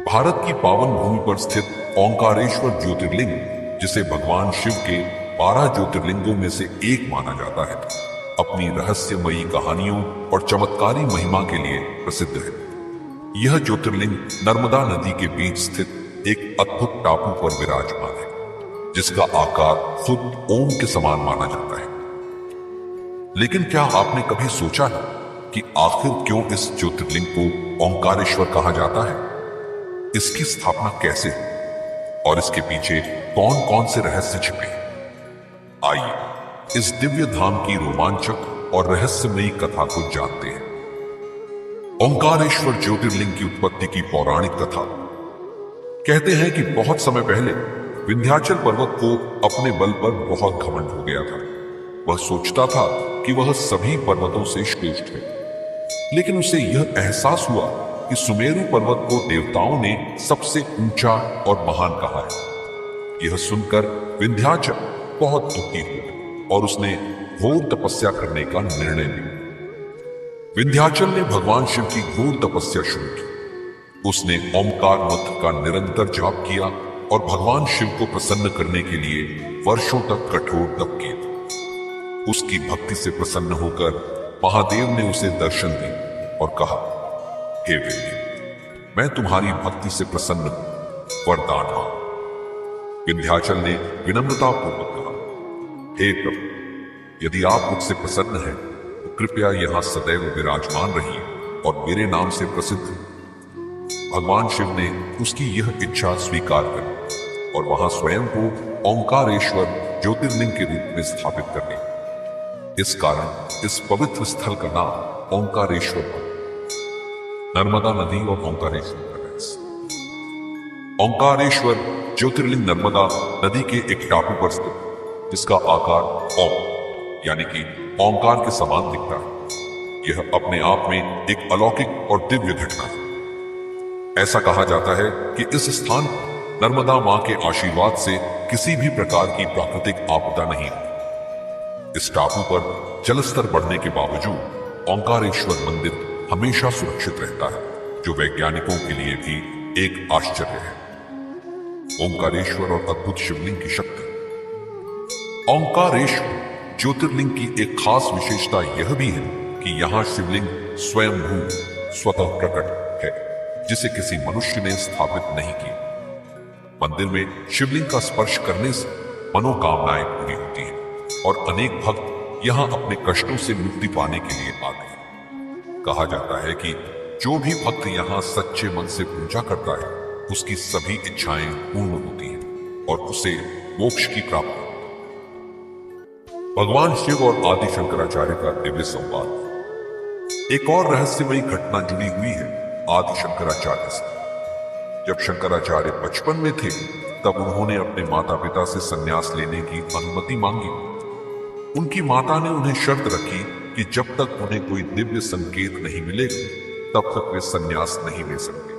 भारत की पावन भूमि पर स्थित ओंकारेश्वर ज्योतिर्लिंग, जिसे भगवान शिव के 12 ज्योतिर्लिंगों में से एक माना जाता है, अपनी रहस्यमयी कहानियों और चमत्कारी महिमा के लिए प्रसिद्ध है। यह ज्योतिर्लिंग नर्मदा नदी के बीच स्थित एक अद्भुत टापू पर विराजमान है, जिसका आकार खुद ओम के समान माना जाता है। लेकिन क्या आपने कभी सोचा है कि आखिर क्यों इस ज्योतिर्लिंग को ओंकारेश्वर कहा जाता है? इसकी स्थापना कैसे है और इसके पीछे कौन कौन से रहस्य छिपे हैं? आइए इस दिव्य धाम की रोमांचक और रहस्यमयी कथा को जानते हैं। ओंकारेश्वर ज्योतिर्लिंग की उत्पत्ति की पौराणिक कथा। कहते हैं कि बहुत समय पहले विंध्याचल पर्वत को अपने बल पर बहुत घमंड हो गया था। वह सोचता था कि वह सभी पर्वतों से श्रेष्ठ है, लेकिन उसे यह एहसास हुआ कि सुमेरु पर्वत को देवताओं ने सबसे ऊंचा और महान कहा है। यह सुनकर विंध्याचल बहुत दुखी हुआ और उसने घोर तपस्या करने का निर्णय लिया। विंध्याचल ने भगवान शिव की घोर तपस्या शुरू की। उसने ओमकार मंत्र का निरंतर जाप किया और भगवान शिव को प्रसन्न करने के लिए वर्षों तक कठोर तप किए। उसकी भक्ति से प्रसन्न होकर महादेव ने उसे दर्शन दिए और कहा, हे विंध्य, मैं तुम्हारी भक्ति से प्रसन्न हूं, वरदान मांगो। विंध्याचल ने विनम्रतापूर्वक कहा, हे प्रभु, यदि आप मुझसे प्रसन्न हैं तो कृपया यहां सदैव विराजमान रहिए और मेरे नाम से प्रसिद्ध हो। भगवान शिव ने उसकी यह इच्छा स्वीकार कर और वहां स्वयं को ओंकारेश्वर ज्योतिर्लिंग के रूप में स्थापित कर दिया। इस कारण इस पवित्र स्थल का नाम ओंकारेश्वर पड़ा। नर्मदा नदी और ओंकारेश्वर का रहस्य। ओंकारेश्वर ज्योतिर्लिंग नर्मदा नदी के एक टापू पर स्थित, जिसका आकार ओम यानी कि ओंकार के समान दिखता है। यह अपने आप में एक अलौकिक और दिव्य घटना है। ऐसा कहा जाता है कि इस स्थान पर नर्मदा मां के आशीर्वाद से किसी भी प्रकार की प्राकृतिक आपदा नहीं होती। इस टापू पर जलस्तर बढ़ने के बावजूद ओंकारेश्वर मंदिर हमेशा सुरक्षित रहता है, जो वैज्ञानिकों के लिए भी एक आश्चर्य है। ओंकारेश्वर और अद्भुत शिवलिंग की शक्ति। ओंकारेश्वर ज्योतिर्लिंग की एक खास विशेषता यह भी है कि यहाँ शिवलिंग स्वयंभू स्वतः प्रकट है, जिसे किसी मनुष्य ने स्थापित नहीं किया। मंदिर में शिवलिंग का स्पर्श करने से मनोकामनाएं पूरी होती हैं और अनेक भक्त यहाँ अपने कष्टों से मुक्ति पाने के लिए आते हैं। कहा जाता है कि जो भी भक्त यहाँ सच्चे मन से पूजा करता है, उसकी सभी इच्छाएं पूर्ण होती हैं और उसे मोक्ष की प्राप्ति। भगवान शिव और आदि शंकराचार्य का दिव्य संवाद। एक और रहस्यमयी घटना जुड़ी हुई है आदि शंकराचार्य से। जब शंकराचार्य बचपन में थे, तब उन्होंने अपने माता पिता से संन्यास लेने की अनुमति मांगी। उनकी माता ने उन्हें शर्त रखी कि जब तक उन्हें कोई दिव्य संकेत नहीं मिलेगा, तब तक वे संन्यास नहीं ले सकते।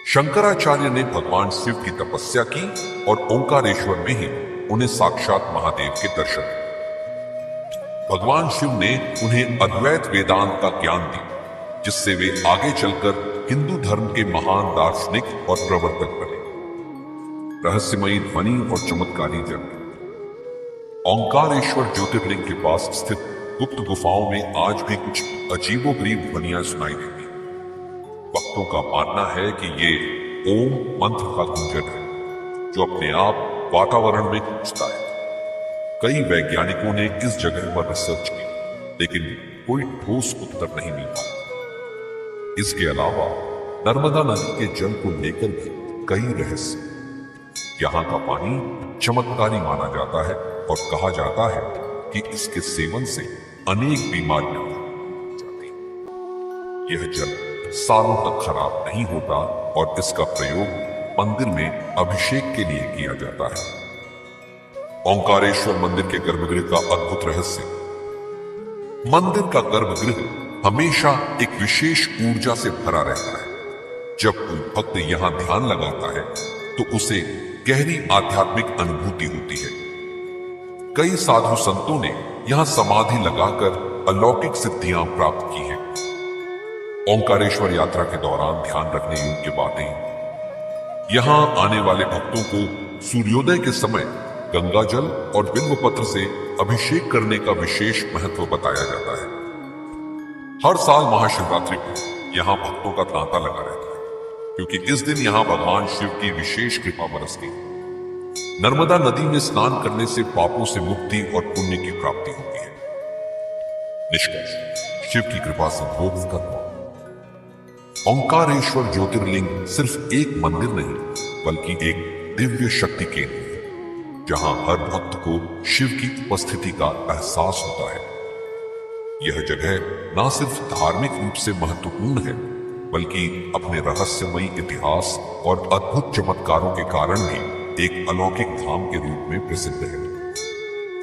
शंकराचार्य ने भगवान शिव की तपस्या की और ओंकारेश्वर में ही उन्हें साक्षात महादेव के दर्शन दिए। भगवान शिव ने उन्हें अद्वैत वेदांत का ज्ञान दिया, जिससे वे आगे चलकर हिंदू धर्म के महान दार्शनिक और प्रवर्तक बने। रहस्यमयी ध्वनि और चमत्कारी जल। ओंकारेश्वर ज्योतिर्लिंग के पास स्थित गुप्त गुफाओं में आज भी कुछ अजीबोगरीब ध्वनियां सुनाई देती हैं। भक्तों का मानना है कि ये ओम मंत्र का गूंजन है, जो अपने आप वातावरण में गूंजता है। कई वैज्ञानिकों ने इस जगह पर रिसर्च की, लेकिन कोई ठोस उत्तर नहीं मिल पाया। इसके अलावा नर्मदा नदी के जल को लेकर भी कई रहस्य। यहाँ का पानी चमत्कारी माना जाता है और कहा जाता है कि इसके सेवन से अनेक बीमारियां हो जाती हैं। यह जल सालों तक खराब नहीं होता और इसका प्रयोग मंदिर में अभिषेक के लिए किया जाता है। ओंकारेश्वर मंदिर के गर्भगृह का अद्भुत रहस्य। मंदिर का गर्भगृह हमेशा एक विशेष ऊर्जा से भरा रहता है। जब कोई भक्त यहाँ ध्यान लगाता है तो उसे गहरी आध्यात्मिक अनुभूति होती है। कई साधु संतों ने यहाँ समाधि लगाकर अलौकिक सिद्धियां प्राप्त की हैं। ओंकारेश्वर यात्रा के दौरान ध्यान रखने योग्य बातें। यहां आने वाले भक्तों को सूर्योदय के समय गंगा जल और बिल्व पत्र से अभिषेक करने का विशेष महत्व बताया जाता है। हर साल महाशिवरात्रि को यहाँ भक्तों का तांता लगा रहता है, क्योंकि इस दिन यहाँ भगवान शिव की विशेष कृपा बरसती है। नर्मदा नदी में स्नान करने से पापों से मुक्ति और पुण्य की प्राप्ति होती है। निष्कर्ष, शिव की कृपा से मोक्ष का द्वार। ओंकारेश्वर ज्योतिर्लिंग सिर्फ एक मंदिर नहीं, बल्कि एक दिव्य शक्ति केंद्र है, जहां हर भक्त को शिव की उपस्थिति का एहसास होता है। यह जगह न सिर्फ धार्मिक रूप से महत्वपूर्ण है, बल्कि अपने रहस्यमयी इतिहास और अद्भुत चमत्कारों के कारण भी एक अलौकिक धाम के रूप में प्रसिद्ध है।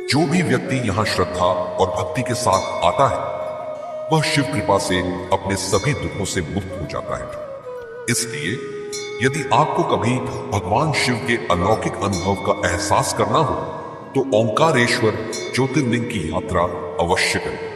जो भी व्यक्ति यहाँ श्रद्धा और भक्ति के साथ आता है, वह शिव कृपा से अपने सभी दुखों से मुक्त हो जाता है। इसलिए यदि आपको कभी भगवान शिव के अलौकिक अनुभव का एहसास करना हो, तो ओंकारेश्वर ज्योतिर्लिंग की यात्रा अवश्य करें।